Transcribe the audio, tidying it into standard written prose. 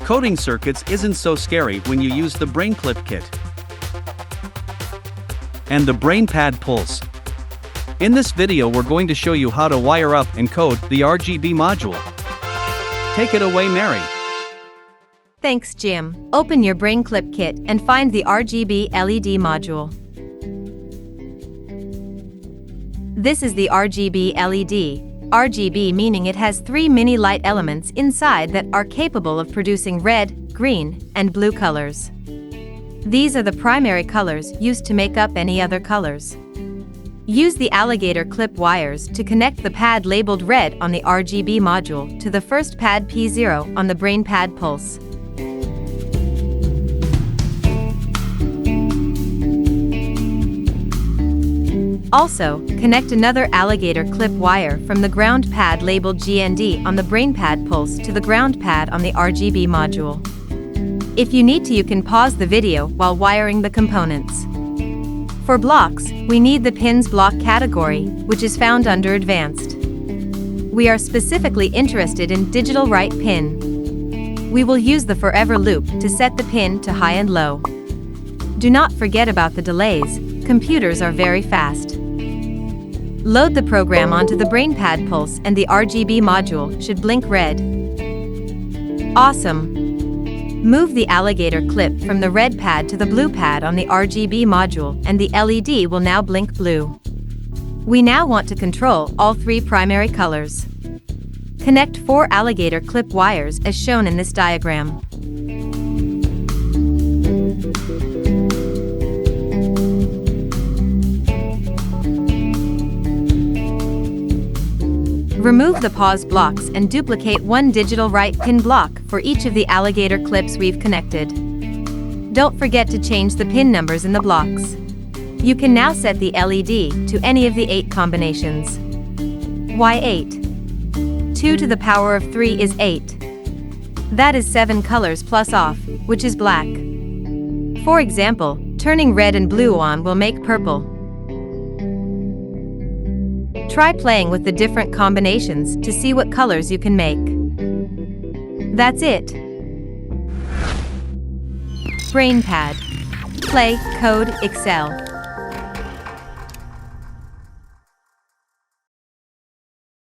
Coding circuits isn't so scary when you use the BrainClip kit and the BrainPad Pulse. In this video we're going to show you how to wire up and code the RGB module. Take it away, Mary. Thanks, Jim. Open your BrainClip kit and find the RGB LED module. This is the RGB LED. RGB meaning it has 3 mini light elements inside that are capable of producing red, green, and blue colors. These are the primary colors used to make up any other colors. Use the alligator clip wires to connect the pad labeled red on the RGB module to the first pad P0 on the BrainPad Pulse. Also, connect another alligator clip wire from the ground pad labeled GND on the BrainPad Pulse to the ground pad on the RGB module. If you need to, you can pause the video while wiring the components. For blocks, we need the pins block category, which is found under Advanced. We are specifically interested in digital write pin. We will use the forever loop to set the pin to high and low. Do not forget about the delays. Computers are very fast. Load the program onto the BrainPad Pulse and the RGB module should blink red. Awesome! Move the alligator clip from the red pad to the blue pad on the RGB module and the LED will now blink blue. We now want to control all 3 primary colors. Connect 4 alligator clip wires as shown in this diagram. Remove the pause blocks and duplicate 1 digital write pin block for each of the alligator clips we've connected. Don't forget to change the pin numbers in the blocks. You can now set the LED to any of the 8 combinations. Why 8? 2 to the power of 3 is 8. That is 7 colors plus off, which is black. For example, turning red and blue on will make purple. Try playing with the different combinations to see what colors you can make. That's it. BrainPad. Play, code, excel.